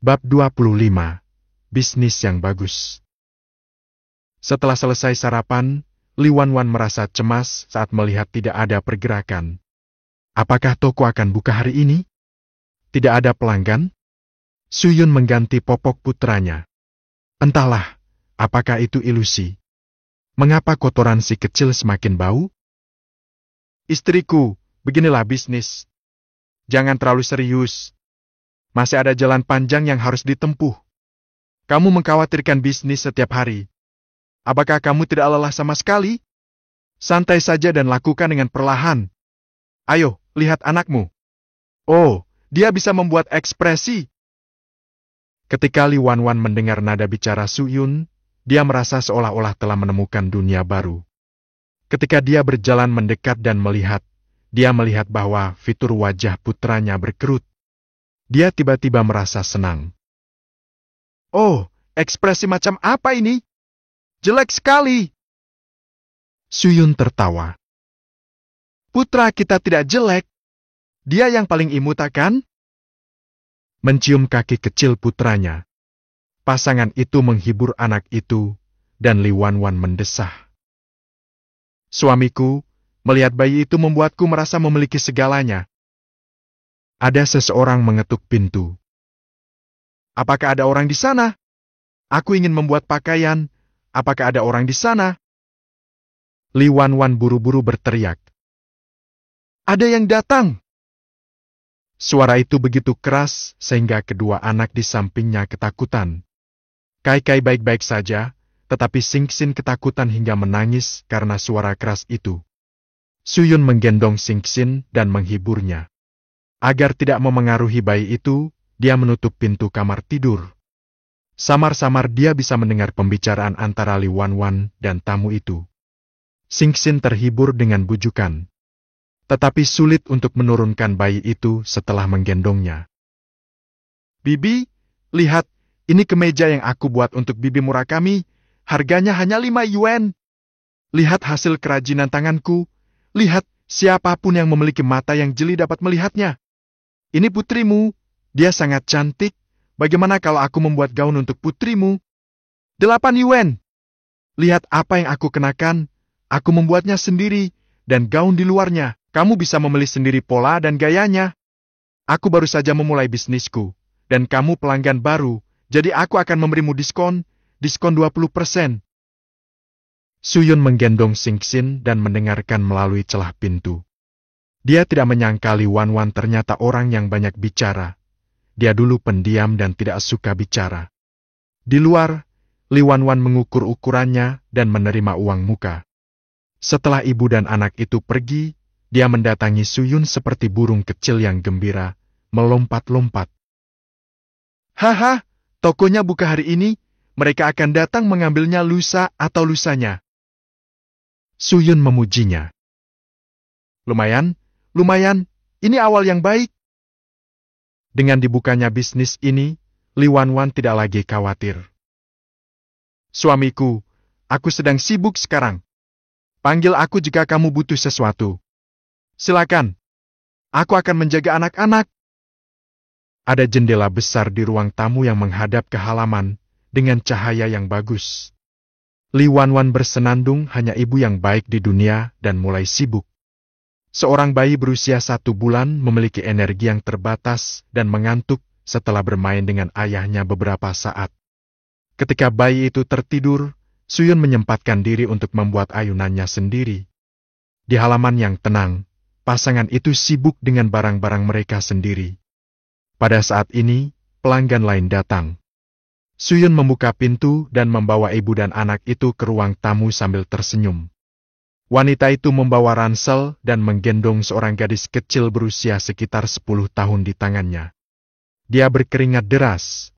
Bab 25. Bisnis yang bagus. Setelah selesai sarapan, Li Wanwan merasa cemas saat melihat tidak ada pergerakan. Apakah toko akan buka hari ini? Tidak ada pelanggan? Su Yun mengganti popok putranya. Entahlah, apakah itu ilusi? Mengapa kotoran si kecil semakin bau? Istriku, beginilah bisnis. Jangan terlalu serius. Masih ada jalan panjang yang harus ditempuh. Kamu mengkhawatirkan bisnis setiap hari. Apakah kamu tidak lelah sama sekali? Santai saja dan lakukan dengan perlahan. Ayo, lihat anakmu. Oh, dia bisa membuat ekspresi. Ketika Li Wanwan mendengar nada bicara Su Yun, dia merasa seolah-olah telah menemukan dunia baru. Ketika dia berjalan mendekat dan melihat, dia melihat bahwa fitur wajah putranya berkerut. Dia tiba-tiba merasa senang. Oh, ekspresi macam apa ini? Jelek sekali. Su Yun tertawa. Putra kita tidak jelek. Dia yang paling imut kan? Mencium kaki kecil putranya. Pasangan itu menghibur anak itu, dan Li Wanwan mendesah. Suamiku, melihat bayi itu membuatku merasa memiliki segalanya. Ada seseorang mengetuk pintu. Apakah ada orang di sana? Aku ingin membuat pakaian. Apakah ada orang di sana? Li Wanwan buru-buru berteriak. Ada yang datang. Suara itu begitu keras sehingga kedua anak di sampingnya ketakutan. Kai Kai baik-baik saja, tetapi Sing Sin ketakutan hingga menangis karena suara keras itu. Su Yun menggendong Sing Sin dan menghiburnya. Agar tidak memengaruhi bayi itu, dia menutup pintu kamar tidur. Samar-samar dia bisa mendengar pembicaraan antara Li Wanwan dan tamu itu. Sing Sin terhibur dengan bujukan. Tetapi sulit untuk menurunkan bayi itu setelah menggendongnya. Bibi, lihat, ini kemeja yang aku buat untuk Bibi Murakami. Harganya hanya 5 yuan. Lihat hasil kerajinan tanganku. Lihat, siapapun yang memiliki mata yang jeli dapat melihatnya. Ini putrimu, dia sangat cantik. Bagaimana kalau aku membuat gaun untuk putrimu? 8 yuan. Lihat apa yang aku kenakan. Aku membuatnya sendiri, dan gaun di luarnya. Kamu bisa memilih sendiri pola dan gayanya. Aku baru saja memulai bisnisku, dan kamu pelanggan baru, jadi aku akan memberimu diskon 20%. Su Yun menggendong Sing Sin dan mendengarkan melalui celah pintu. Dia tidak menyangka Li Wanwan ternyata orang yang banyak bicara. Dia dulu pendiam dan tidak suka bicara. Di luar, Li Wanwan mengukur ukurannya dan menerima uang muka. Setelah ibu dan anak itu pergi, dia mendatangi Su Yun seperti burung kecil yang gembira, melompat-lompat. Haha, tokonya buka hari ini, mereka akan datang mengambilnya lusa atau lusanya. Su Yun memujinya. Lumayan, ini awal yang baik. Dengan dibukanya bisnis ini, Li Wanwan tidak lagi khawatir. Suamiku, aku sedang sibuk sekarang. Panggil aku jika kamu butuh sesuatu. Silakan. Aku akan menjaga anak-anak. Ada jendela besar di ruang tamu yang menghadap ke halaman dengan cahaya yang bagus. Li Wanwan bersenandung hanya ibu yang baik di dunia dan mulai sibuk. Seorang bayi berusia 1 bulan memiliki energi yang terbatas dan mengantuk setelah bermain dengan ayahnya beberapa saat. Ketika bayi itu tertidur, Su Yun menyempatkan diri untuk membuat ayunannya sendiri. Di halaman yang tenang, pasangan itu sibuk dengan barang-barang mereka sendiri. Pada saat ini, pelanggan lain datang. Su Yun membuka pintu dan membawa ibu dan anak itu ke ruang tamu sambil tersenyum. Wanita itu membawa ransel dan menggendong seorang gadis kecil berusia sekitar 10 tahun di tangannya. Dia berkeringat deras.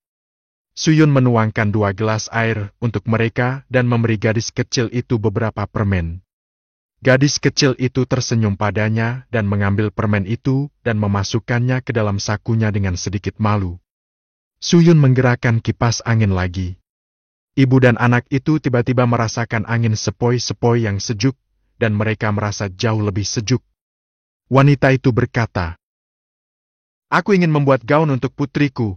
Su Yun menuangkan 2 gelas air untuk mereka dan memberi gadis kecil itu beberapa permen. Gadis kecil itu tersenyum padanya dan mengambil permen itu dan memasukkannya ke dalam sakunya dengan sedikit malu. Su Yun menggerakkan kipas angin lagi. Ibu dan anak itu tiba-tiba merasakan angin sepoi-sepoi yang sejuk, dan mereka merasa jauh lebih sejuk. Wanita itu berkata, Aku ingin membuat gaun untuk putriku.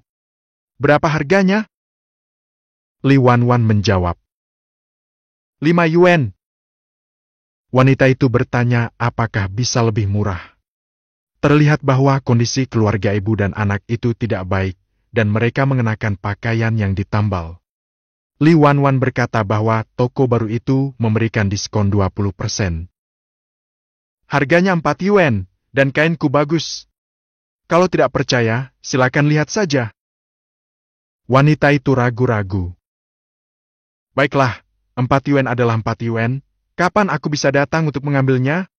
Berapa harganya? Li Wanwan menjawab. 5 yuan. Wanita itu bertanya apakah bisa lebih murah. Terlihat bahwa kondisi keluarga ibu dan anak itu tidak baik, dan mereka mengenakan pakaian yang ditambal. Li Wanwan berkata bahwa toko baru itu memberikan diskon 20%. Harganya 4 yuan, dan kainku bagus. Kalau tidak percaya, silakan lihat saja. Wanita itu ragu-ragu. Baiklah, 4 yuan adalah 4 yuan. Kapan aku bisa datang untuk mengambilnya?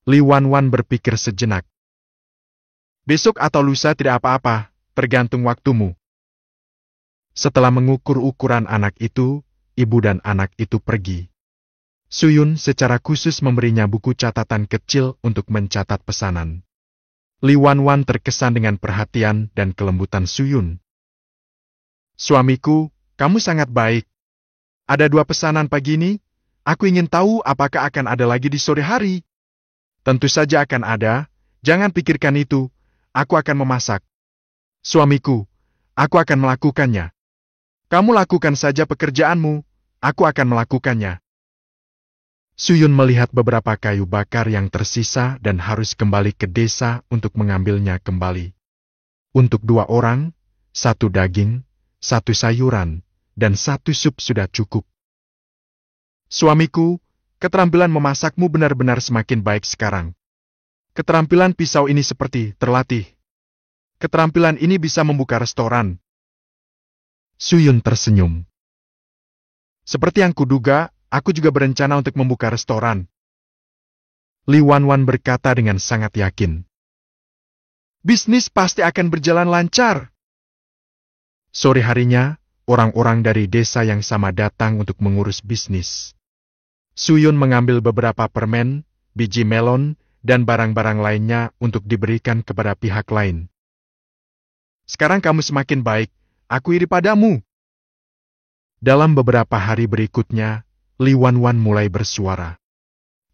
Li Wanwan berpikir sejenak. Besok atau lusa tidak apa-apa, tergantung waktumu. Setelah mengukur ukuran anak itu, ibu dan anak itu pergi. Suyun secara khusus memberinya buku catatan kecil untuk mencatat pesanan. Li Wanwan terkesan dengan perhatian dan kelembutan Suyun. Suamiku, kamu sangat baik. Ada 2 pesanan pagi ini. Aku ingin tahu apakah akan ada lagi di sore hari. Tentu saja akan ada, jangan pikirkan itu. Aku akan memasak. Suamiku, aku akan melakukannya. Kamu lakukan saja pekerjaanmu, aku akan melakukannya. Suyun melihat beberapa kayu bakar yang tersisa dan harus kembali ke desa untuk mengambilnya kembali. Untuk 2 orang, 1 daging, 1 sayuran, dan 1 sup sudah cukup. Suamiku, keterampilan memasakmu benar-benar semakin baik sekarang. Keterampilan pisau ini seperti terlatih. Keterampilan ini bisa membuka restoran. Suyun tersenyum. Seperti yang kuduga, aku juga berencana untuk membuka restoran. Li Wanwan berkata dengan sangat yakin. Bisnis pasti akan berjalan lancar. Sore harinya, orang-orang dari desa yang sama datang untuk mengurus bisnis. Suyun mengambil beberapa permen, biji melon, dan barang-barang lainnya untuk diberikan kepada pihak lain. Sekarang kamu semakin baik, aku iri padamu. Dalam beberapa hari berikutnya, Li Wanwan mulai bersuara.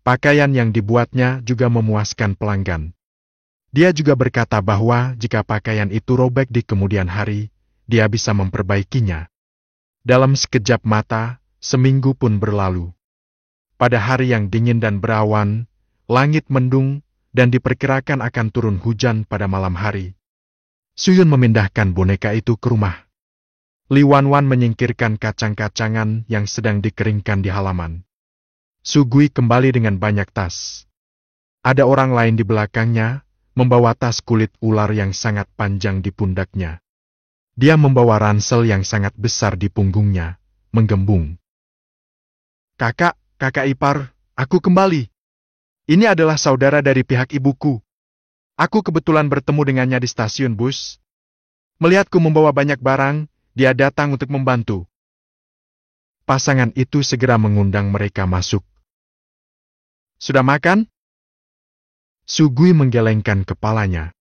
Pakaian yang dibuatnya juga memuaskan pelanggan. Dia juga berkata bahwa jika pakaian itu robek di kemudian hari, dia bisa memperbaikinya. Dalam sekejap mata, seminggu pun berlalu. Pada hari yang dingin dan berawan, langit mendung dan diperkirakan akan turun hujan pada malam hari. Suyun memindahkan boneka itu ke rumah. Li Wanwan menyingkirkan kacang-kacangan yang sedang dikeringkan di halaman. Sugui kembali dengan banyak tas. Ada orang lain di belakangnya, membawa tas kulit ular yang sangat panjang di pundaknya. Dia membawa ransel yang sangat besar di punggungnya, menggembung. Kakak ipar, aku kembali. Ini adalah saudara dari pihak ibuku. Aku kebetulan bertemu dengannya di stasiun bus. Melihatku membawa banyak barang, dia datang untuk membantu. Pasangan itu segera mengundang mereka masuk. Sudah makan? Sugui menggelengkan kepalanya.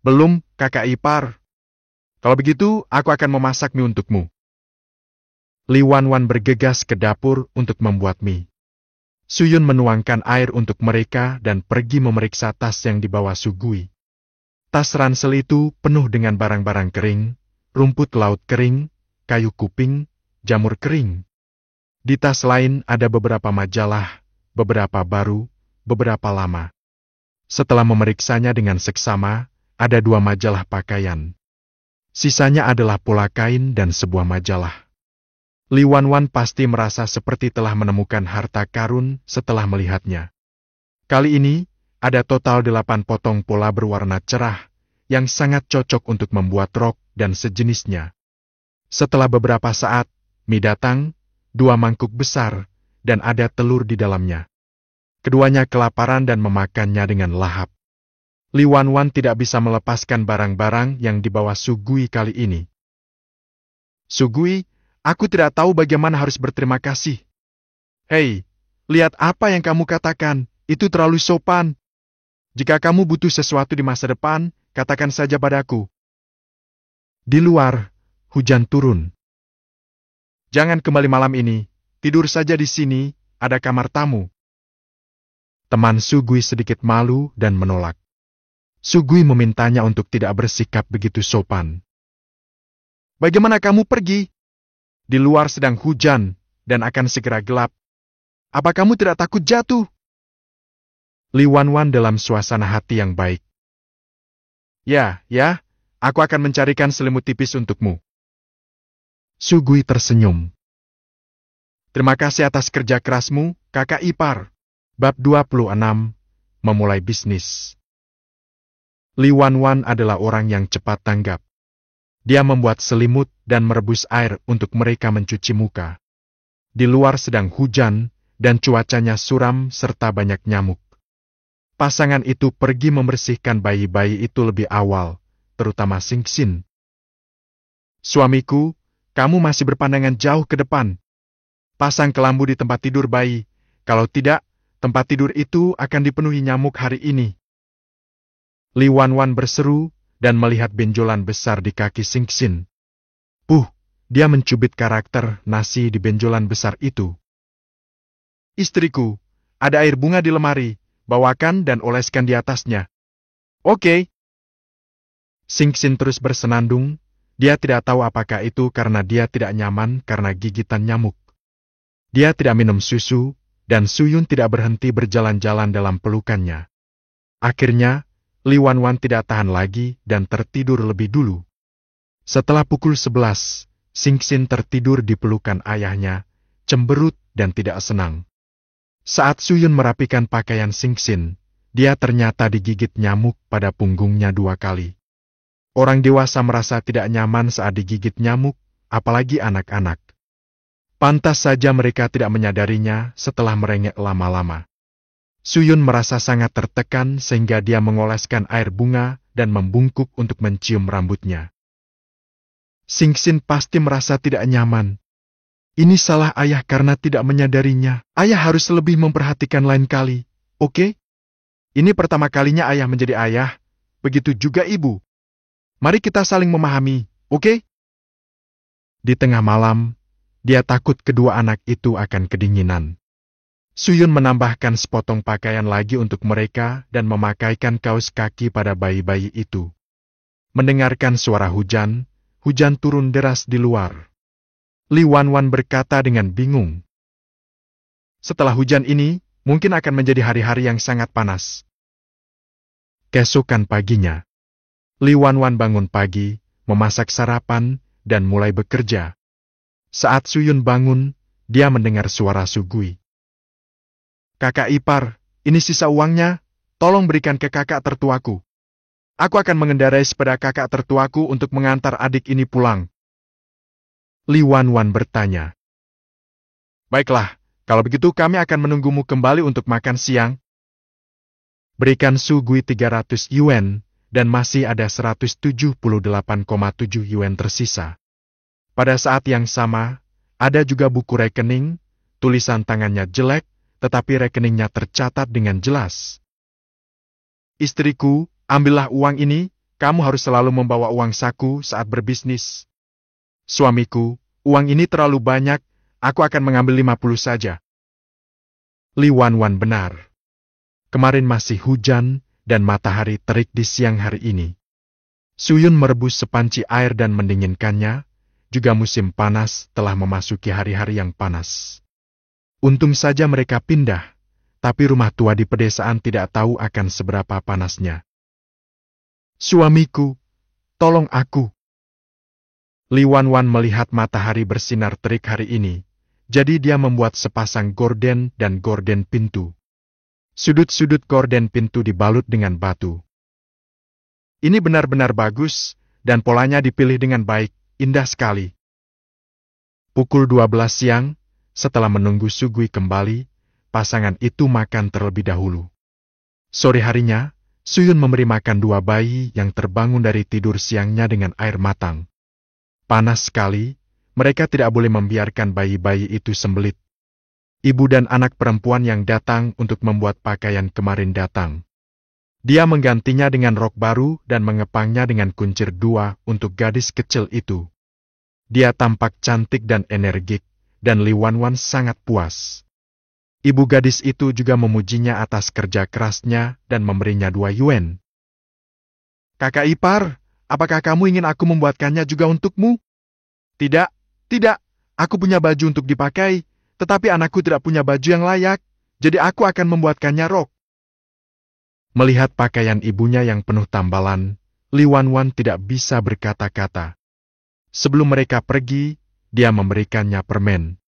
Belum, kakak ipar. Kalau begitu, aku akan memasak mie untukmu. Li Wanwan bergegas ke dapur untuk membuat mie. Suyun menuangkan air untuk mereka dan pergi memeriksa tas yang dibawa Sugui. Tas ransel itu penuh dengan barang-barang kering, rumput laut kering, kayu kuping, jamur kering. Di tas lain ada beberapa majalah, beberapa baru, beberapa lama. Setelah memeriksanya dengan seksama, ada 2 majalah pakaian. Sisanya adalah pola kain dan sebuah majalah. Li Wanwan pasti merasa seperti telah menemukan harta karun setelah melihatnya. Kali ini, ada total 8 potong pola berwarna cerah, yang sangat cocok untuk membuat rok dan sejenisnya. Setelah beberapa saat, mie datang, 2 mangkuk besar, dan ada telur di dalamnya. Keduanya kelaparan dan memakannya dengan lahap. Li Wanwan tidak bisa melepaskan barang-barang yang dibawa Sugui kali ini. Sugui, aku tidak tahu bagaimana harus berterima kasih. Hei, lihat apa yang kamu katakan, itu terlalu sopan. Jika kamu butuh sesuatu di masa depan, katakan saja padaku. Di luar, hujan turun. Jangan kembali malam ini, tidur saja di sini, ada kamar tamu. Teman Sugui sedikit malu dan menolak. Sugui memintanya untuk tidak bersikap begitu sopan. bagaimana kamu pergi? Di luar sedang hujan, dan akan segera gelap. Apa kamu tidak takut jatuh? Li Wanwan dalam suasana hati yang baik. Ya, aku akan mencarikan selimut tipis untukmu. Su Gui tersenyum. Terima kasih atas kerja kerasmu, kakak ipar. Bab 26, Memulai Bisnis. Li Wanwan adalah orang yang cepat tanggap. Dia membuat selimut dan merebus air untuk mereka mencuci muka. Di luar sedang hujan, dan cuacanya suram serta banyak nyamuk. Pasangan itu pergi membersihkan bayi-bayi itu lebih awal, terutama Singxin. Suamiku, kamu masih berpandangan jauh ke depan. Pasang kelambu di tempat tidur bayi, kalau tidak, tempat tidur itu akan dipenuhi nyamuk hari ini. Li Wanwan berseru, dan melihat benjolan besar di kaki Singxin. Dia mencubit karakter nasi di benjolan besar itu. Istriku, ada air bunga di lemari, bawakan dan oleskan di atasnya. Oke. Singxin terus bersenandung, dia tidak tahu apakah itu karena dia tidak nyaman karena gigitan nyamuk. Dia tidak minum susu, dan Suyun tidak berhenti berjalan-jalan dalam pelukannya. Akhirnya, Li Wanwan tidak tahan lagi dan tertidur lebih dulu. Setelah pukul 11, Singxin tertidur di pelukan ayahnya, cemberut dan tidak senang. Saat Suyun merapikan pakaian Singxin, dia ternyata digigit nyamuk pada punggungnya 2 kali. Orang dewasa merasa tidak nyaman saat digigit nyamuk, apalagi anak-anak. Pantas saja mereka tidak menyadarinya setelah merengek lama-lama. Suyun merasa sangat tertekan sehingga dia mengoleskan air bunga dan membungkuk untuk mencium rambutnya. Singxin pasti merasa tidak nyaman. Ini salah ayah karena tidak menyadarinya. Ayah harus lebih memperhatikan lain kali, oke? Ini pertama kalinya ayah menjadi ayah, begitu juga ibu. Mari kita saling memahami, oke? Di tengah malam, dia takut kedua anak itu akan kedinginan. Suyun menambahkan sepotong pakaian lagi untuk mereka dan memakaikan kaos kaki pada bayi-bayi itu. Mendengarkan suara hujan turun deras di luar. Li Wanwan berkata dengan bingung. Setelah hujan ini, mungkin akan menjadi hari-hari yang sangat panas. Keesokan paginya, Li Wanwan bangun pagi, memasak sarapan, dan mulai bekerja. Saat Suyun bangun, dia mendengar suara Su Gui. Kakak ipar, ini sisa uangnya, tolong berikan ke kakak tertuaku. Aku akan mengendarai sepeda kakak tertuaku untuk mengantar adik ini pulang. Li Wanwan bertanya. Baiklah, kalau begitu kami akan menunggumu kembali untuk makan siang. Berikan Su Gui 300 yuan, dan masih ada 178,7 yuan tersisa. Pada saat yang sama, ada juga buku rekening, tulisan tangannya jelek, tetapi rekeningnya tercatat dengan jelas. Istriku, ambillah uang ini, kamu harus selalu membawa uang saku saat berbisnis. Suamiku, uang ini terlalu banyak, aku akan mengambil 50 saja. Li Wanwan benar. Kemarin masih hujan, dan matahari terik di siang hari ini. Suyun merebus sepanci air dan mendinginkannya, juga musim panas telah memasuki hari-hari yang panas. Untung saja mereka pindah, tapi rumah tua di pedesaan tidak tahu akan seberapa panasnya. Suamiku, tolong aku. Li Wanwan melihat matahari bersinar terik hari ini, jadi dia membuat sepasang gorden dan gorden pintu. Sudut-sudut gorden pintu dibalut dengan batu. Ini benar-benar bagus, dan polanya dipilih dengan baik, indah sekali. Pukul 12 siang, setelah menunggu Su Gui kembali, pasangan itu makan terlebih dahulu. Sore harinya, Suyun memberi makan 2 bayi yang terbangun dari tidur siangnya dengan air matang. Panas sekali, mereka tidak boleh membiarkan bayi-bayi itu sembelit. Ibu dan anak perempuan yang datang untuk membuat pakaian kemarin datang. Dia menggantinya dengan rok baru dan mengepangnya dengan kuncir 2 untuk gadis kecil itu. Dia tampak cantik dan energik, dan Li Wanwan sangat puas. Ibu gadis itu juga memujinya atas kerja kerasnya dan memberinya 2 yuan. Kakak ipar, apakah kamu ingin aku membuatkannya juga untukmu? Tidak, tidak, aku punya baju untuk dipakai, tetapi anakku tidak punya baju yang layak, jadi aku akan membuatkannya rok. Melihat pakaian ibunya yang penuh tambalan, Li Wanwan tidak bisa berkata-kata. Sebelum mereka pergi, dia memberikannya permen.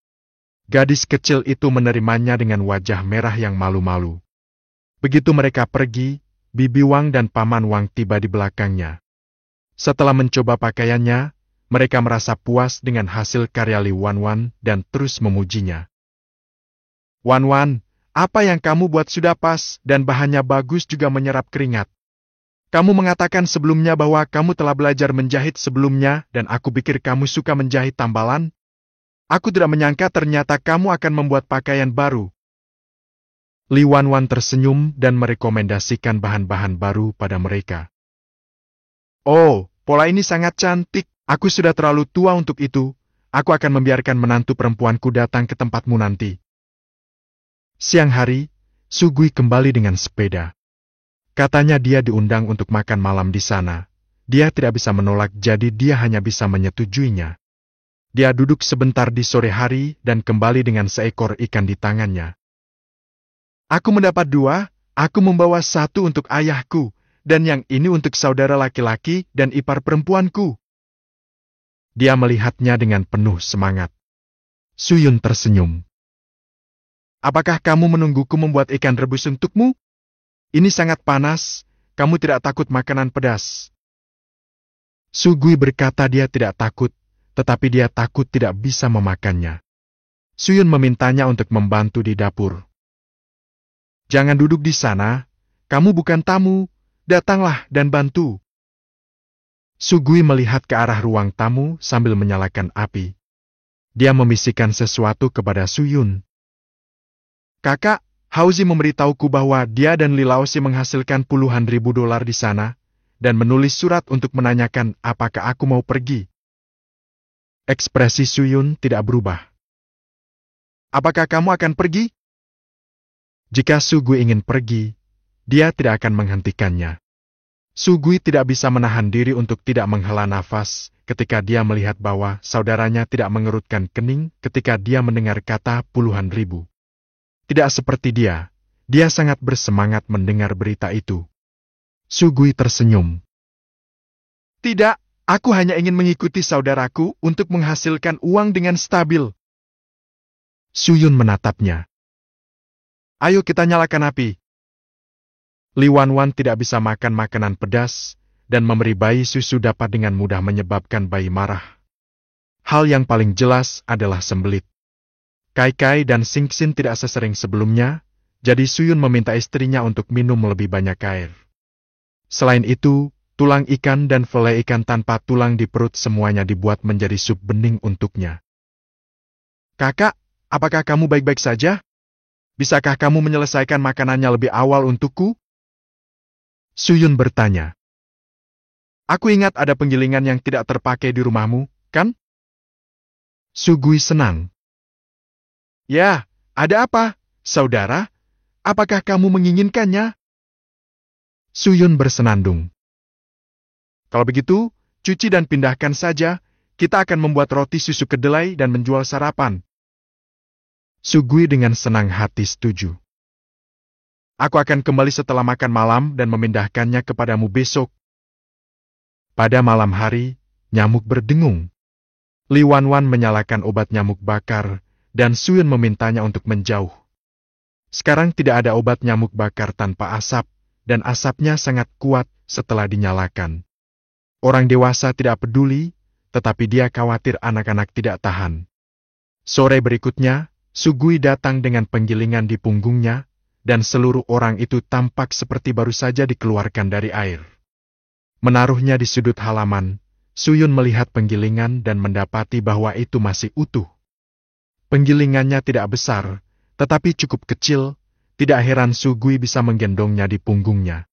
Gadis kecil itu menerimanya dengan wajah merah yang malu-malu. Begitu mereka pergi, Bibi Wang dan Paman Wang tiba di belakangnya. Setelah mencoba pakaiannya, mereka merasa puas dengan hasil karya Li Wanwan dan terus memujinya. Wanwan, apa yang kamu buat sudah pas dan bahannya bagus juga menyerap keringat. Kamu mengatakan sebelumnya bahwa kamu telah belajar menjahit sebelumnya dan aku pikir kamu suka menjahit tambalan. Aku tidak menyangka ternyata kamu akan membuat pakaian baru. Li Wanwan tersenyum dan merekomendasikan bahan-bahan baru pada mereka. Oh, pola ini sangat cantik. Aku sudah terlalu tua untuk itu. Aku akan membiarkan menantu perempuanku datang ke tempatmu nanti. Siang hari, Sugui kembali dengan sepeda. Katanya dia diundang untuk makan malam di sana. Dia tidak bisa menolak, jadi dia hanya bisa menyetujuinya. Dia duduk sebentar di sore hari dan kembali dengan seekor ikan di tangannya. Aku mendapat 2, aku membawa 1 untuk ayahku, dan yang ini untuk saudara laki-laki dan ipar perempuanku. Dia melihatnya dengan penuh semangat. Suyun tersenyum. Apakah kamu menungguku membuat ikan rebus untukmu? Ini sangat panas, kamu tidak takut makanan pedas? Sugui berkata dia tidak takut, tetapi dia takut tidak bisa memakannya. Suyun memintanya untuk membantu di dapur. Jangan duduk di sana, kamu bukan tamu, datanglah dan bantu. Sugui melihat ke arah ruang tamu sambil menyalakan api. Dia membisikkan sesuatu kepada Suyun. Kakak, Hauzi memberitahuku bahwa dia dan Li Laosi menghasilkan puluhan ribu dolar di sana, dan menulis surat untuk menanyakan apakah aku mau pergi. Ekspresi Suyun tidak berubah. Apakah kamu akan pergi? Jika Sugui ingin pergi, dia tidak akan menghentikannya. Sugui tidak bisa menahan diri untuk tidak menghela nafas ketika dia melihat bahwa saudaranya tidak mengerutkan kening ketika dia mendengar kata puluhan ribu. Tidak seperti dia sangat bersemangat mendengar berita itu. Sugui tersenyum. Tidak, aku hanya ingin mengikuti saudaraku untuk menghasilkan uang dengan stabil. Suyun menatapnya. Ayo kita nyalakan api. Li Wanwan tidak bisa makan makanan pedas, dan memberi bayi susu dapat dengan mudah menyebabkan bayi marah. Hal yang paling jelas adalah sembelit. Kai Kai dan Sing Xin tidak sesering sebelumnya, jadi Suyun meminta istrinya untuk minum lebih banyak air. Selain itu, tulang ikan dan file ikan tanpa tulang di perut semuanya dibuat menjadi sup bening untuknya. Kakak, apakah kamu baik-baik saja? Bisakah kamu menyelesaikan makanannya lebih awal untukku? Suyun bertanya. Aku ingat ada penggilingan yang tidak terpakai di rumahmu, kan? Sugui senang. Ya, ada apa, saudara? Apakah kamu menginginkannya? Suyun bersenandung. Kalau begitu, cuci dan pindahkan saja, kita akan membuat roti susu kedelai dan menjual sarapan. Sugui dengan senang hati setuju. Aku akan kembali setelah makan malam dan memindahkannya kepadamu besok. Pada malam hari, nyamuk berdengung. Li Wanwan menyalakan obat nyamuk bakar, dan Suyun memintanya untuk menjauh. Sekarang tidak ada obat nyamuk bakar tanpa asap, dan asapnya sangat kuat setelah dinyalakan. Orang dewasa tidak peduli, tetapi dia khawatir anak-anak tidak tahan. Sore berikutnya, Sugui datang dengan penggilingan di punggungnya, dan seluruh orang itu tampak seperti baru saja dikeluarkan dari air. Menaruhnya di sudut halaman, Suyun melihat penggilingan dan mendapati bahwa itu masih utuh. Penggilingannya tidak besar, tetapi cukup kecil, tidak heran Sugui bisa menggendongnya di punggungnya.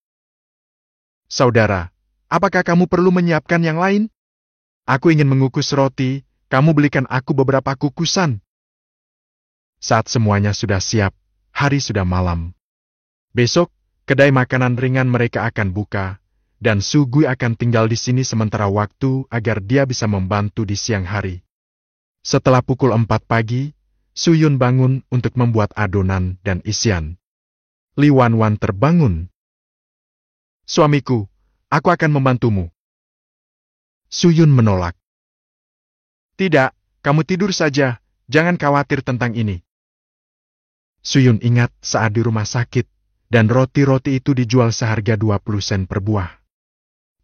Saudara, apakah kamu perlu menyiapkan yang lain? Aku ingin mengukus roti, kamu belikan aku beberapa kukusan. Saat semuanya sudah siap, hari sudah malam. Besok, kedai makanan ringan mereka akan buka, dan Sugui akan tinggal di sini sementara waktu agar dia bisa membantu di siang hari. Setelah pukul 4 pagi, Suyun bangun untuk membuat adonan dan isian. Li Wanwan terbangun. Suamiku, aku akan membantumu. Suyun menolak. Tidak, kamu tidur saja, jangan khawatir tentang ini. Suyun ingat saat di rumah sakit, dan roti-roti itu dijual seharga 20 sen per buah.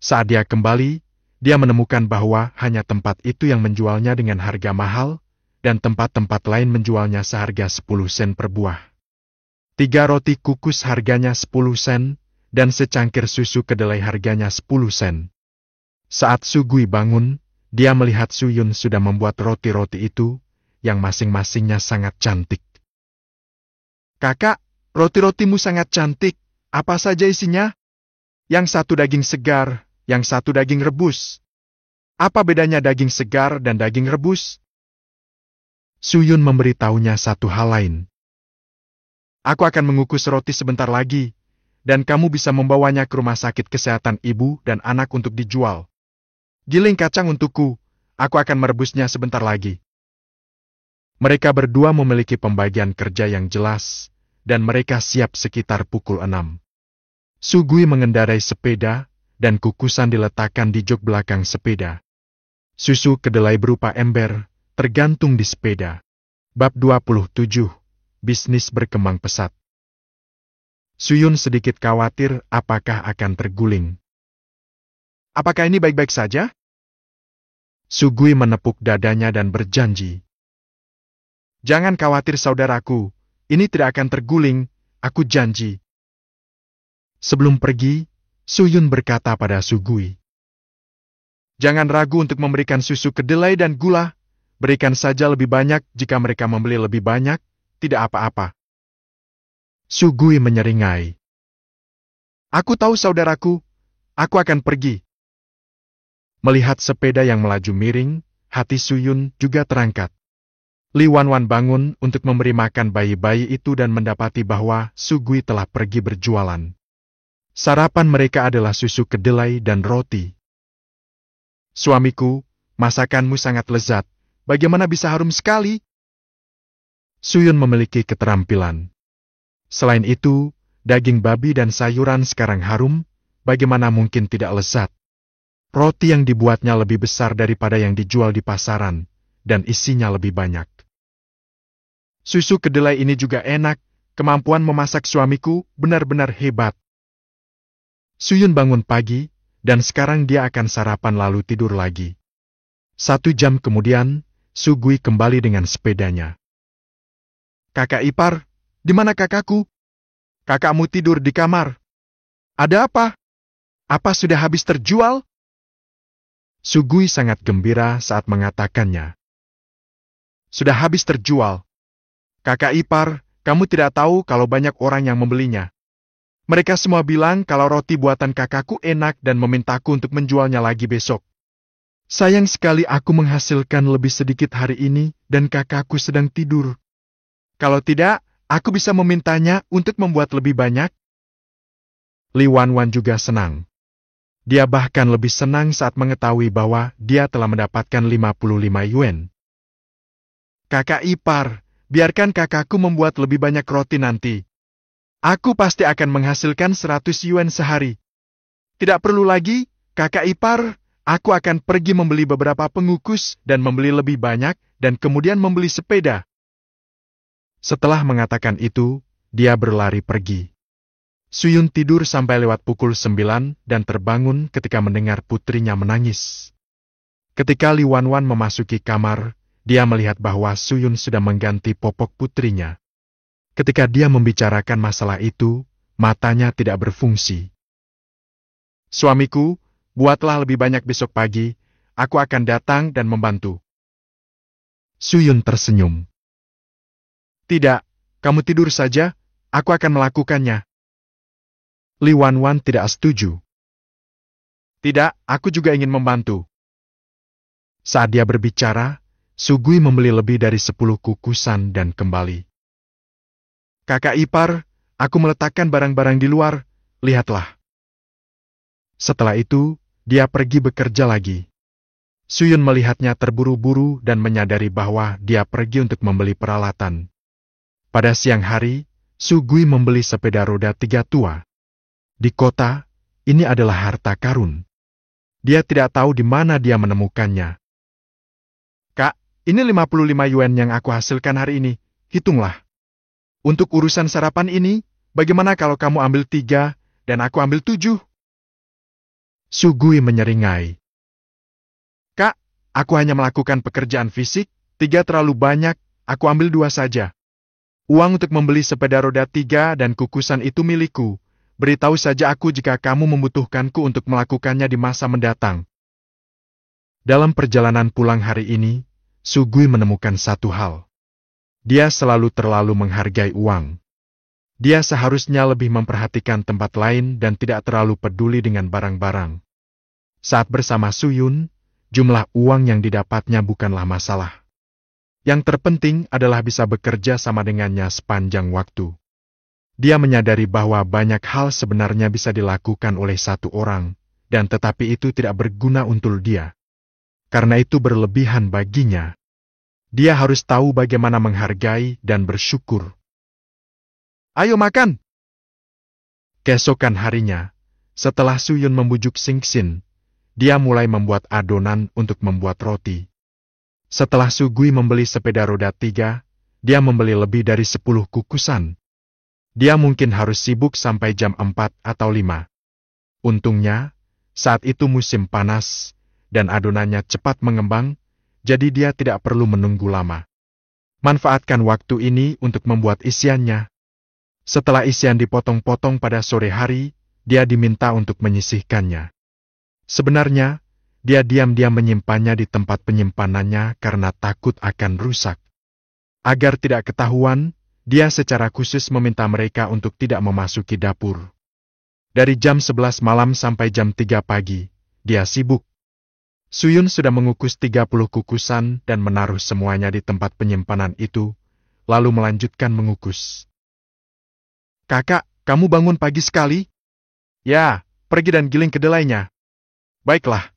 Saat dia kembali, dia menemukan bahwa hanya tempat itu yang menjualnya dengan harga mahal, dan tempat-tempat lain menjualnya seharga 10 sen per buah. 3 roti kukus harganya 10 sen, dan secangkir susu kedelai harganya 10 sen. Saat Sugui bangun, dia melihat Suyun sudah membuat roti-roti itu, yang masing-masingnya sangat cantik. Kakak, roti-rotimu sangat cantik, apa saja isinya? Yang satu daging segar, yang satu daging rebus. Apa bedanya daging segar dan daging rebus? Suyun memberitahunya satu hal lain. Aku akan mengukus roti sebentar lagi, dan kamu bisa membawanya ke rumah sakit kesehatan ibu dan anak untuk dijual. Giling kacang untukku, aku akan merebusnya sebentar lagi. Mereka berdua memiliki pembagian kerja yang jelas, dan mereka siap sekitar pukul 6. Sugui mengendarai sepeda, dan kukusan diletakkan di jok belakang sepeda. Susu kedelai berupa ember, tergantung di sepeda. Bab 27. Bisnis berkembang pesat. Suyun sedikit khawatir apakah akan terguling. Apakah ini baik-baik saja? Sugui menepuk dadanya dan berjanji. Jangan khawatir saudaraku, ini tidak akan terguling, aku janji. Sebelum pergi, Suyun berkata pada Sugui. Jangan ragu untuk memberikan susu kedelai dan gula, berikan saja lebih banyak jika mereka membeli lebih banyak, tidak apa-apa. Sugui menyeringai. Aku tahu saudaraku, aku akan pergi. Melihat sepeda yang melaju miring, hati Suyun juga terangkat. Li Wanwan bangun untuk memberi makan bayi-bayi itu dan mendapati bahwa Sugui telah pergi berjualan. Sarapan mereka adalah susu kedelai dan roti. Suamiku, masakanmu sangat lezat, bagaimana bisa harum sekali? Suyun memiliki keterampilan. Selain itu, daging babi dan sayuran sekarang harum, bagaimana mungkin tidak lezat? Roti yang dibuatnya lebih besar daripada yang dijual di pasaran, dan isinya lebih banyak. Susu kedelai ini juga enak, kemampuan memasak suamiku benar-benar hebat. Suyun bangun pagi, dan sekarang dia akan sarapan lalu tidur lagi. 1 jam kemudian, Sugui kembali dengan sepedanya. Kakak ipar, di mana kakakku? Kakakmu tidur di kamar. Ada apa? Apa sudah habis terjual? Sugui sangat gembira saat mengatakannya. Sudah habis terjual. Kakak ipar, kamu tidak tahu kalau banyak orang yang membelinya. Mereka semua bilang kalau roti buatan kakakku enak dan memintaku untuk menjualnya lagi besok. Sayang sekali aku menghasilkan lebih sedikit hari ini dan kakakku sedang tidur. Kalau tidak, aku bisa memintanya untuk membuat lebih banyak. Li Wanwan juga senang. Dia bahkan lebih senang saat mengetahui bahwa dia telah mendapatkan 55 yuan. Kakak ipar, biarkan kakakku membuat lebih banyak roti nanti. Aku pasti akan menghasilkan 100 yuan sehari. Tidak perlu lagi, kakak ipar, aku akan pergi membeli beberapa pengukus dan membeli lebih banyak dan kemudian membeli sepeda. Setelah mengatakan itu, dia berlari pergi. Suyun tidur sampai lewat pukul 9 dan terbangun ketika mendengar putrinya menangis. Ketika Li Wanwan memasuki kamar, dia melihat bahwa Suyun sudah mengganti popok putrinya. Ketika dia membicarakan masalah itu, matanya tidak berfungsi. Suamiku, buatlah lebih banyak besok pagi, aku akan datang dan membantu. Suyun tersenyum. Tidak, kamu tidur saja, aku akan melakukannya. Li Wanwan tidak setuju. Tidak, aku juga ingin membantu. Saat dia berbicara, Sugui membeli lebih dari 10 kukusan dan kembali. Kakak ipar, aku meletakkan barang-barang di luar, lihatlah. Setelah itu, dia pergi bekerja lagi. Suyun melihatnya terburu-buru dan menyadari bahwa dia pergi untuk membeli peralatan. Pada siang hari, Sugui membeli sepeda roda 3 tua. Di kota, ini adalah harta karun. Dia tidak tahu di mana dia menemukannya. Kak, ini 55 yuan yang aku hasilkan hari ini. Hitunglah. Untuk urusan sarapan ini, bagaimana kalau kamu ambil 3 dan aku ambil 7? Sugui menyeringai. Kak, aku hanya melakukan pekerjaan fisik, 3 terlalu banyak, aku ambil 2 saja. Uang untuk membeli sepeda roda 3 dan kukusan itu milikku. Beritahu saja aku jika kamu membutuhkanku untuk melakukannya di masa mendatang. Dalam perjalanan pulang hari ini, Sugui menemukan satu hal. Dia selalu terlalu menghargai uang. Dia seharusnya lebih memperhatikan tempat lain dan tidak terlalu peduli dengan barang-barang. Saat bersama Suyun, jumlah uang yang didapatnya bukanlah masalah. Yang terpenting adalah bisa bekerja sama dengannya sepanjang waktu. Dia menyadari bahwa banyak hal sebenarnya bisa dilakukan oleh satu orang, dan tetapi itu tidak berguna untuk dia. Karena itu berlebihan baginya. Dia harus tahu bagaimana menghargai dan bersyukur. Ayo makan! Keesokan harinya, setelah Suyun membujuk Singxin, dia mulai membuat adonan untuk membuat roti. Setelah Sugui membeli sepeda roda 3, dia membeli lebih dari 10 kukusan. Dia mungkin harus sibuk sampai jam 4 atau 5. Untungnya, saat itu musim panas, dan adonannya cepat mengembang, jadi dia tidak perlu menunggu lama. Manfaatkan waktu ini untuk membuat isiannya. Setelah isian dipotong-potong pada sore hari, dia diminta untuk menyisihkannya. Sebenarnya, dia diam-diam menyimpannya di tempat penyimpanannya karena takut akan rusak. Agar tidak ketahuan, dia secara khusus meminta mereka untuk tidak memasuki dapur. Dari jam 11 malam sampai jam 3 pagi, dia sibuk. Suyun sudah mengukus 30 kukusan dan menaruh semuanya di tempat penyimpanan itu, lalu melanjutkan mengukus. Kakak, kamu bangun pagi sekali? Ya, pergi dan giling kedelainya. Baiklah.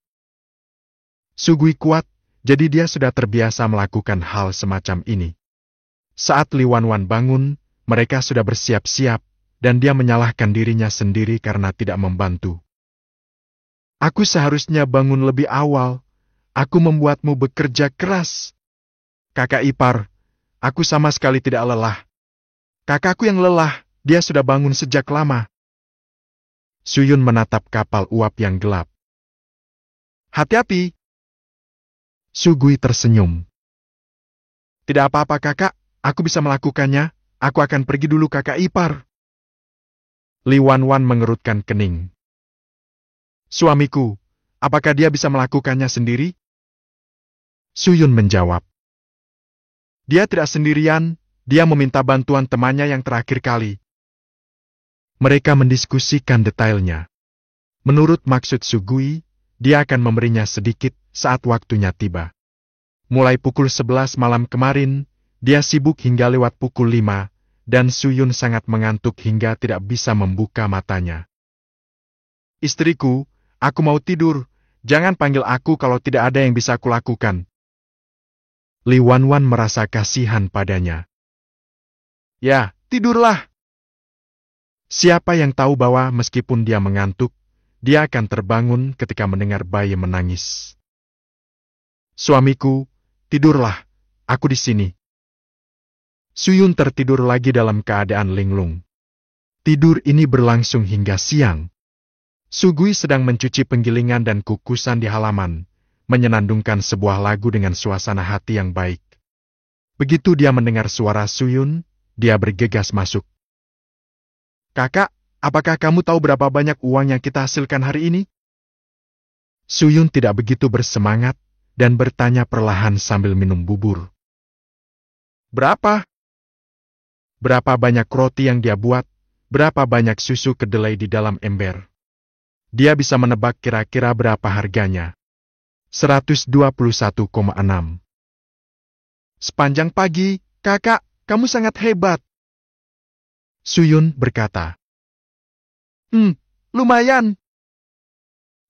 Sugui kuat, jadi dia sudah terbiasa melakukan hal semacam ini. Saat Li Wanwan bangun, mereka sudah bersiap-siap, dan dia menyalahkan dirinya sendiri karena tidak membantu. Aku seharusnya bangun lebih awal. Aku membuatmu bekerja keras. Kakak ipar, aku sama sekali tidak lelah. Kakakku yang lelah, dia sudah bangun sejak lama. Suyun menatap kapal uap yang gelap. Hati-hati. Sugui tersenyum. Tidak apa-apa kakak, aku bisa melakukannya, aku akan pergi dulu kakak ipar. Li Wanwan mengerutkan kening. Suamiku, apakah dia bisa melakukannya sendiri? Suyun menjawab. Dia tidak sendirian, dia meminta bantuan temannya yang terakhir kali. Mereka mendiskusikan detailnya. Menurut maksud Sugui, dia akan memberinya sedikit saat waktunya tiba. Mulai pukul 11 malam kemarin, dia sibuk hingga lewat pukul 5, dan Suyun sangat mengantuk hingga tidak bisa membuka matanya. Istriku, aku mau tidur, jangan panggil aku kalau tidak ada yang bisa kulakukan. Li Wanwan merasa kasihan padanya. Ya, tidurlah. Siapa yang tahu bahwa meskipun dia mengantuk, dia akan terbangun ketika mendengar bayi menangis. Suamiku, tidurlah, aku di sini. Suyun tertidur lagi dalam keadaan linglung. Tidur ini berlangsung hingga siang. Sugui sedang mencuci penggilingan dan kukusan di halaman, menyenandungkan sebuah lagu dengan suasana hati yang baik. Begitu dia mendengar suara Suyun, dia bergegas masuk. Kakak, apakah kamu tahu berapa banyak uang yang kita hasilkan hari ini? Suyun tidak begitu bersemangat dan bertanya perlahan sambil minum bubur. Berapa? Berapa banyak roti yang dia buat? Berapa banyak susu kedelai di dalam ember? Dia bisa menebak kira-kira berapa harganya. 121,6. Sepanjang pagi, kakak, kamu sangat hebat. Suyun berkata. Lumayan.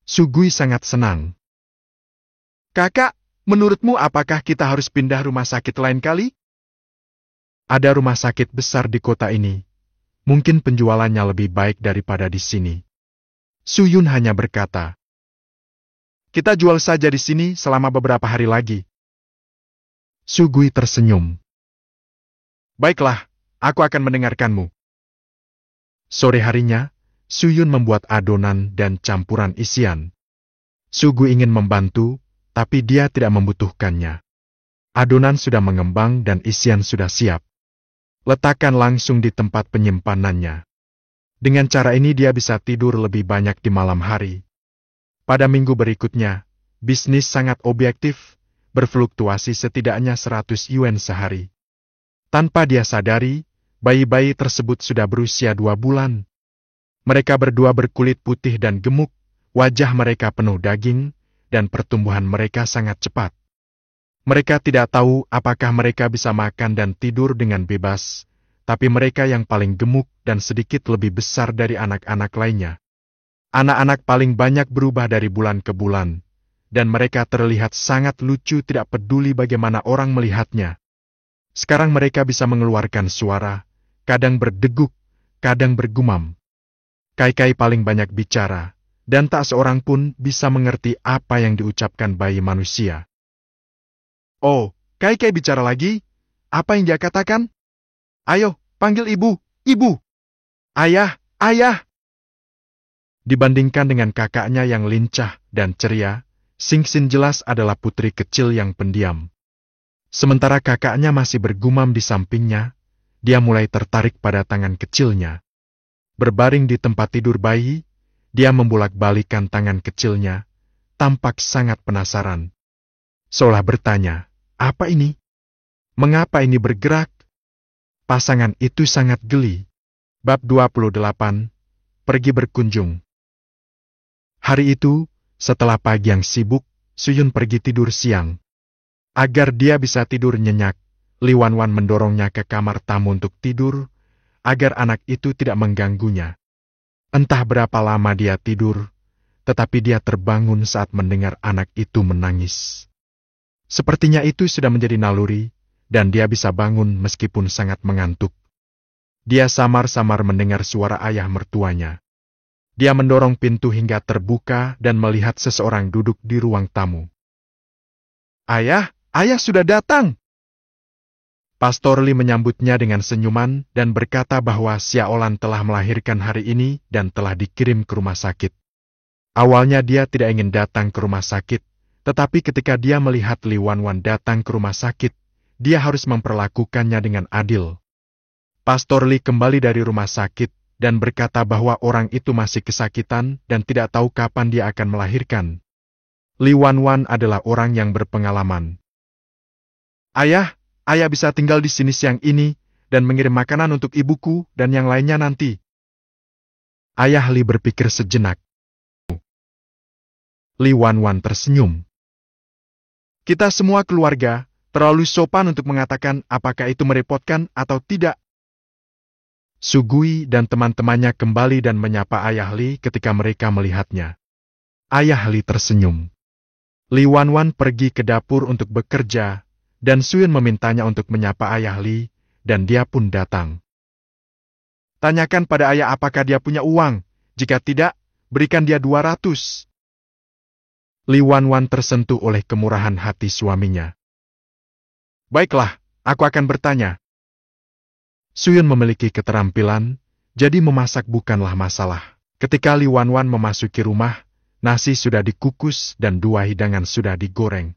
Sugui sangat senang. Kakak, menurutmu apakah kita harus pindah rumah sakit lain kali? Ada rumah sakit besar di kota ini. Mungkin penjualannya lebih baik daripada di sini. Suyun hanya berkata, kita jual saja di sini selama beberapa hari lagi. Sugui tersenyum. Baiklah, aku akan mendengarkanmu. Sore harinya, Suyun membuat adonan dan campuran isian. Sugui ingin membantu, tapi dia tidak membutuhkannya. Adonan sudah mengembang dan isian sudah siap. Letakkan langsung di tempat penyimpanannya. Dengan cara ini dia bisa tidur lebih banyak di malam hari. Pada minggu berikutnya, bisnis sangat objektif, berfluktuasi setidaknya 100 yuan sehari. Tanpa dia sadari, bayi-bayi tersebut sudah berusia 2 bulan. Mereka berdua berkulit putih dan gemuk, wajah mereka penuh daging, dan pertumbuhan mereka sangat cepat. Mereka tidak tahu apakah mereka bisa makan dan tidur dengan bebas, tapi mereka yang paling gemuk dan sedikit lebih besar dari anak-anak lainnya. Anak-anak paling banyak berubah dari bulan ke bulan, dan mereka terlihat sangat lucu tidak peduli bagaimana orang melihatnya. Sekarang mereka bisa mengeluarkan suara, kadang berdeguk, kadang bergumam. Kai-kai paling banyak bicara, dan tak seorang pun bisa mengerti apa yang diucapkan bayi manusia. Oh, Kai-kai bicara lagi? Apa yang dia katakan? Ayo, panggil ibu, ibu! Ayah, ayah! Dibandingkan dengan kakaknya yang lincah dan ceria, Xingxin jelas adalah putri kecil yang pendiam. Sementara kakaknya masih bergumam di sampingnya, dia mulai tertarik pada tangan kecilnya. Berbaring di tempat tidur bayi, dia membolak-balikan tangan kecilnya, tampak sangat penasaran. Seolah bertanya, apa ini? Mengapa ini bergerak? Pasangan itu sangat geli. Bab 28, Pergi berkunjung. Hari itu, setelah pagi yang sibuk, Suyun pergi tidur siang. Agar dia bisa tidur nyenyak, Li Wanwan mendorongnya ke kamar tamu untuk tidur, agar anak itu tidak mengganggunya. Entah berapa lama dia tidur, tetapi dia terbangun saat mendengar anak itu menangis. Sepertinya itu sudah menjadi naluri, dan dia bisa bangun meskipun sangat mengantuk. Dia samar-samar mendengar suara ayah mertuanya. Dia mendorong pintu hingga terbuka dan melihat seseorang duduk di ruang tamu. Ayah, ayah sudah datang! Pastor Li menyambutnya dengan senyuman dan berkata bahwa Xiaolan telah melahirkan hari ini dan telah dikirim ke rumah sakit. Awalnya dia tidak ingin datang ke rumah sakit, tetapi ketika dia melihat Li Wanwan datang ke rumah sakit, dia harus memperlakukannya dengan adil. Pastor Li kembali dari rumah sakit dan berkata bahwa orang itu masih kesakitan dan tidak tahu kapan dia akan melahirkan. Li Wanwan adalah orang yang berpengalaman. Ayah, ayah bisa tinggal di sini siang ini dan mengirim makanan untuk ibuku dan yang lainnya nanti. Ayah Li berpikir sejenak. Li Wanwan tersenyum. Kita semua keluarga terlalu sopan untuk mengatakan apakah itu merepotkan atau tidak. Sugui dan teman-temannya kembali dan menyapa Ayah Li ketika mereka melihatnya. Ayah Li tersenyum. Li Wanwan pergi ke dapur untuk bekerja, dan Suyun memintanya untuk menyapa Ayah Li, dan dia pun datang. Tanyakan pada ayah apakah dia punya uang. Jika tidak, berikan dia 200. Li Wanwan tersentuh oleh kemurahan hati suaminya. Baiklah, aku akan bertanya. Suyun memiliki keterampilan, jadi memasak bukanlah masalah. Ketika Li Wanwan memasuki rumah, nasi sudah dikukus dan 2 hidangan sudah digoreng.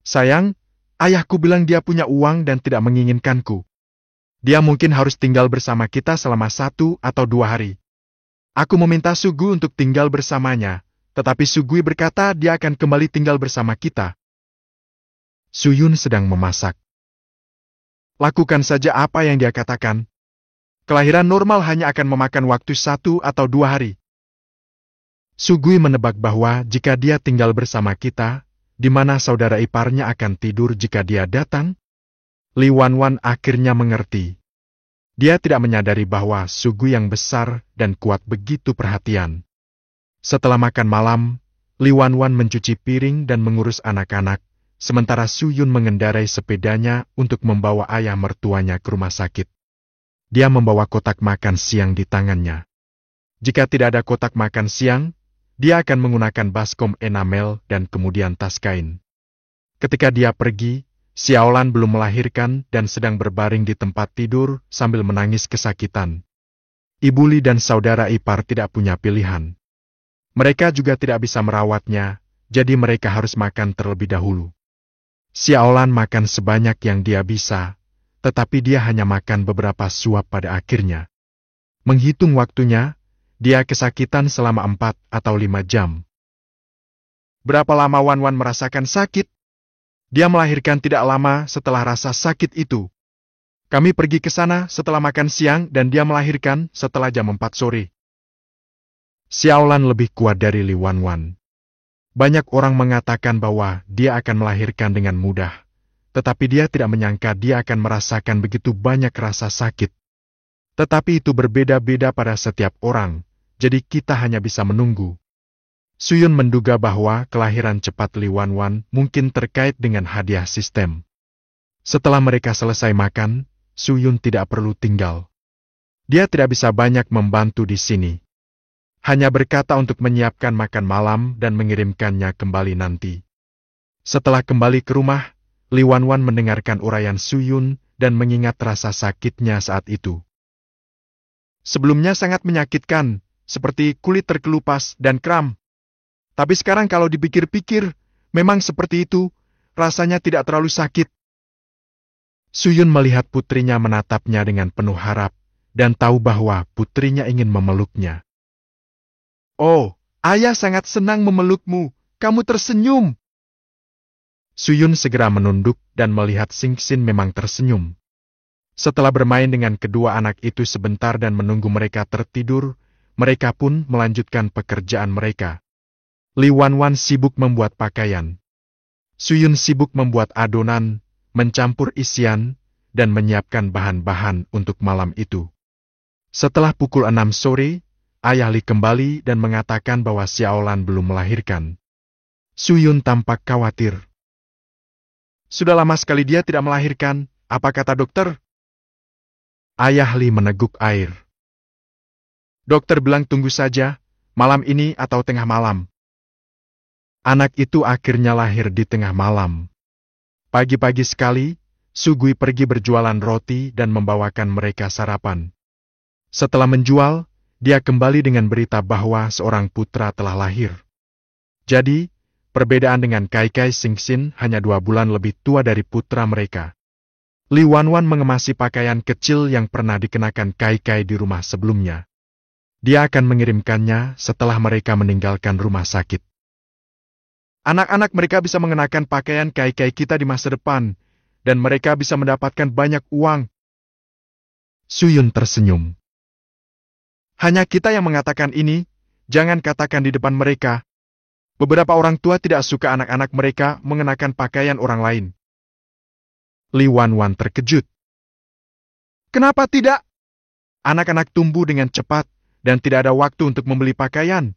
Sayang, ayahku bilang dia punya uang dan tidak menginginkanku. Dia mungkin harus tinggal bersama kita selama 1 atau 2 hari. Aku meminta Sugu untuk tinggal bersamanya, tetapi Sugui berkata dia akan kembali tinggal bersama kita. Suyun sedang memasak. Lakukan saja apa yang dia katakan. Kelahiran normal hanya akan memakan waktu 1 atau 2 hari. Sugui menebak bahwa jika dia tinggal bersama kita, di mana saudara iparnya akan tidur jika dia datang? Li Wanwan akhirnya mengerti. Dia tidak menyadari bahwa Sugui yang besar dan kuat begitu perhatian. Setelah makan malam, Li Wanwan mencuci piring dan mengurus anak-anak, sementara Su Yun mengendarai sepedanya untuk membawa ayah mertuanya ke rumah sakit. Dia membawa kotak makan siang di tangannya. Jika tidak ada kotak makan siang, dia akan menggunakan baskom enamel dan kemudian tas kain. Ketika dia pergi, Xiaolan belum melahirkan dan sedang berbaring di tempat tidur sambil menangis kesakitan. Ibu Li dan saudara ipar tidak punya pilihan. Mereka juga tidak bisa merawatnya, jadi mereka harus makan terlebih dahulu. Xiaolan makan sebanyak yang dia bisa, tetapi dia hanya makan beberapa suap pada akhirnya. Menghitung waktunya, dia kesakitan selama 4 atau 5 jam. Berapa lama Wanwan merasakan sakit? Dia melahirkan tidak lama setelah rasa sakit itu. Kami pergi ke sana setelah makan siang dan dia melahirkan setelah jam 4 sore. Xiaolan lebih kuat dari Li Wanwan. Banyak orang mengatakan bahwa dia akan melahirkan dengan mudah, tetapi dia tidak menyangka dia akan merasakan begitu banyak rasa sakit. Tetapi itu berbeda-beda pada setiap orang, jadi kita hanya bisa menunggu. Su Yun menduga bahwa kelahiran cepat Li Wanwan mungkin terkait dengan hadiah sistem. Setelah mereka selesai makan, Su Yun tidak perlu tinggal. Dia tidak bisa banyak membantu di sini. Hanya berkata untuk menyiapkan makan malam dan mengirimkannya kembali nanti. Setelah kembali ke rumah, Li Wanwan mendengarkan uraian Su Yun dan mengingat rasa sakitnya saat itu. Sebelumnya sangat menyakitkan, seperti kulit terkelupas dan kram. Tapi sekarang kalau dipikir-pikir, memang seperti itu, rasanya tidak terlalu sakit. Su Yun melihat putrinya menatapnya dengan penuh harap, dan tahu bahwa putrinya ingin memeluknya. Oh, ayah sangat senang memelukmu, kamu tersenyum. Su Yun segera menunduk dan melihat Xing Xin memang tersenyum. Setelah bermain dengan kedua anak itu sebentar dan menunggu mereka tertidur, mereka pun melanjutkan pekerjaan mereka. Li Wanwan sibuk membuat pakaian. Su Yun sibuk membuat adonan, mencampur isian, dan menyiapkan bahan-bahan untuk malam itu. Setelah pukul 6 sore, Ayah Li kembali dan mengatakan bahwa Xiaolan belum melahirkan. Su Yun tampak khawatir. Sudah lama sekali dia tidak melahirkan, apa kata dokter? Ayah Li meneguk air. Dokter bilang tunggu saja, malam ini atau tengah malam. Anak itu akhirnya lahir di tengah malam. Pagi-pagi sekali, Su Gui pergi berjualan roti dan membawakan mereka sarapan. Setelah menjual, dia kembali dengan berita bahwa seorang putra telah lahir. Jadi, perbedaan dengan Kai Xing Xin hanya 2 bulan lebih tua dari putra mereka. Li Wanwan mengemasi pakaian kecil yang pernah dikenakan Kai di rumah sebelumnya. Dia akan mengirimkannya setelah mereka meninggalkan rumah sakit. Anak-anak mereka bisa mengenakan pakaian Kai kita di masa depan, dan mereka bisa mendapatkan banyak uang. Su Yun tersenyum. Hanya kita yang mengatakan ini, jangan katakan di depan mereka. Beberapa orang tua tidak suka anak-anak mereka mengenakan pakaian orang lain. Li Wanwan terkejut. Kenapa tidak? Anak-anak tumbuh dengan cepat dan tidak ada waktu untuk membeli pakaian.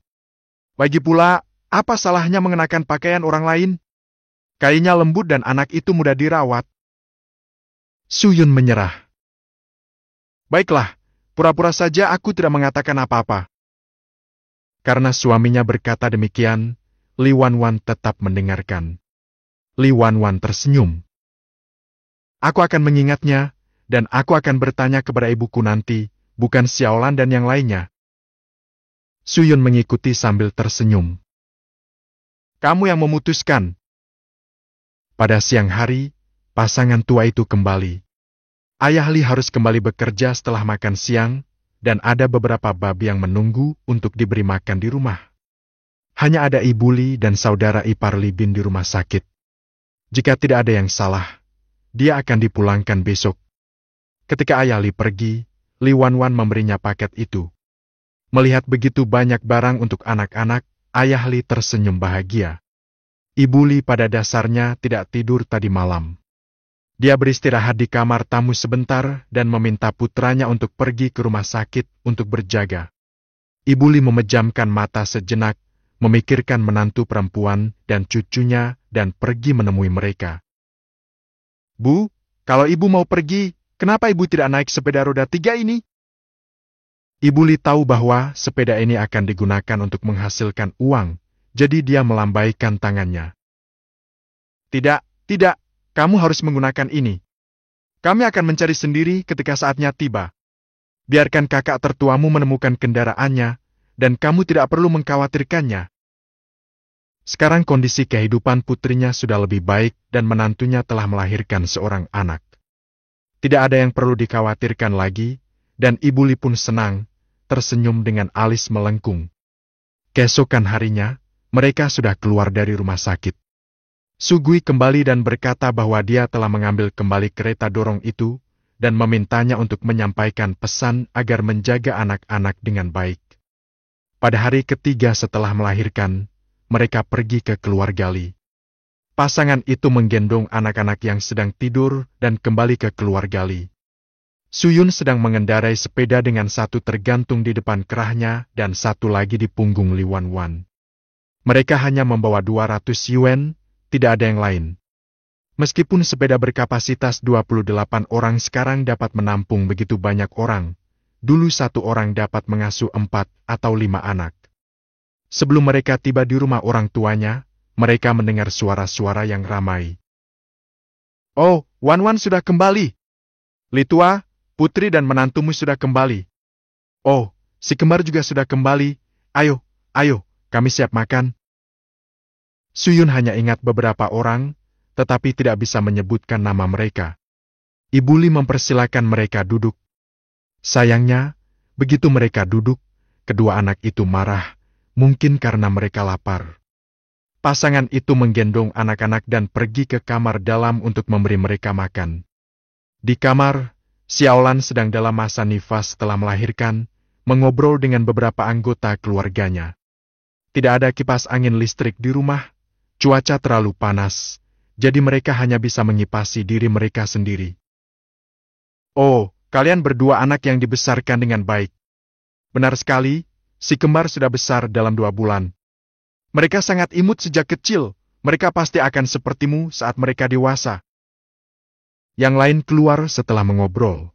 Lagi pula, apa salahnya mengenakan pakaian orang lain? Kainnya lembut dan anak itu mudah dirawat. Su Yun menyerah. Baiklah. Pura-pura saja aku tidak mengatakan apa-apa. Karena suaminya berkata demikian, Li Wanwan tetap mendengarkan. Li Wanwan tersenyum. Aku akan mengingatnya, dan aku akan bertanya kepada ibuku nanti, bukan Xiaolan dan yang lainnya. Su Yun mengikuti sambil tersenyum. Kamu yang memutuskan. Pada siang hari, pasangan tua itu kembali. Ayah Li harus kembali bekerja setelah makan siang, dan ada beberapa babi yang menunggu untuk diberi makan di rumah. Hanya ada Ibu Li dan saudara ipar Li Bin di rumah sakit. Jika tidak ada yang salah, dia akan dipulangkan besok. Ketika Ayah Li pergi, Li Wanwan memberinya paket itu. Melihat begitu banyak barang untuk anak-anak, Ayah Li tersenyum bahagia. Ibu Li pada dasarnya tidak tidur tadi malam. Dia beristirahat di kamar tamu sebentar dan meminta putranya untuk pergi ke rumah sakit untuk berjaga. Ibu Li memejamkan mata sejenak, memikirkan menantu perempuan dan cucunya dan pergi menemui mereka. Bu, kalau ibu mau pergi, kenapa ibu tidak naik sepeda roda 3 ini? Ibu Li tahu bahwa sepeda ini akan digunakan untuk menghasilkan uang, jadi dia melambaikan tangannya. Tidak, tidak, kamu harus menggunakan ini. Kami akan mencari sendiri ketika saatnya tiba. Biarkan kakak tertuamu menemukan kendaraannya, dan kamu tidak perlu mengkhawatirkannya. Sekarang kondisi kehidupan putrinya sudah lebih baik dan menantunya telah melahirkan seorang anak. Tidak ada yang perlu dikhawatirkan lagi, dan Ibu Li pun senang, tersenyum dengan alis melengkung. Keesokan harinya, mereka sudah keluar dari rumah sakit. Sugui kembali dan berkata bahwa dia telah mengambil kembali kereta dorong itu, dan memintanya untuk menyampaikan pesan agar menjaga anak-anak dengan baik. Pada hari ketiga setelah melahirkan, mereka pergi ke keluarga Li. Pasangan itu menggendong anak-anak yang sedang tidur dan kembali ke keluarga Li. Suyun sedang mengendarai sepeda dengan satu tergantung di depan kerahnya dan satu lagi di punggung Li Wanwan. Mereka hanya membawa 200 yuan, tidak ada yang lain. Meskipun sepeda berkapasitas 28 orang sekarang dapat menampung begitu banyak orang, dulu satu orang dapat mengasuh 4 atau 5 anak. Sebelum mereka tiba di rumah orang tuanya, mereka mendengar suara-suara yang ramai. Oh, Wanwan sudah kembali. Li Tua, putri dan menantumu sudah kembali. Oh, si kembar juga sudah kembali. Ayo, ayo, kami siap makan. Suyun hanya ingat beberapa orang, tetapi tidak bisa menyebutkan nama mereka. Ibu Li mempersilakan mereka duduk. Sayangnya, begitu mereka duduk, kedua anak itu marah, mungkin karena mereka lapar. Pasangan itu menggendong anak-anak dan pergi ke kamar dalam untuk memberi mereka makan. Di kamar, Xiaolan sedang dalam masa nifas setelah melahirkan, mengobrol dengan beberapa anggota keluarganya. Tidak ada kipas angin listrik di rumah, cuaca terlalu panas, jadi mereka hanya bisa mengipasi diri mereka sendiri. Oh, kalian berdua anak yang dibesarkan dengan baik. Benar sekali, si kembar sudah besar dalam 2 bulan. Mereka sangat imut sejak kecil, mereka pasti akan sepertimu saat mereka dewasa. Yang lain keluar setelah mengobrol.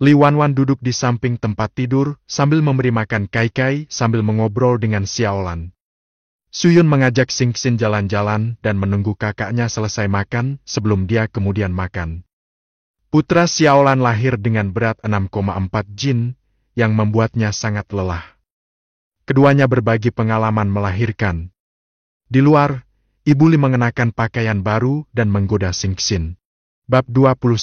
Li Wanwan duduk di samping tempat tidur sambil memberi makan Kai-Kai sambil mengobrol dengan Xiaolan. Suyun mengajak Xingxin jalan-jalan dan menunggu kakaknya selesai makan sebelum dia kemudian makan. Putra Xiaolan lahir dengan berat 6,4 jin, yang membuatnya sangat lelah. Keduanya berbagi pengalaman melahirkan. Di luar, Ibu Li mengenakan pakaian baru dan menggoda Xingxin. Bab 21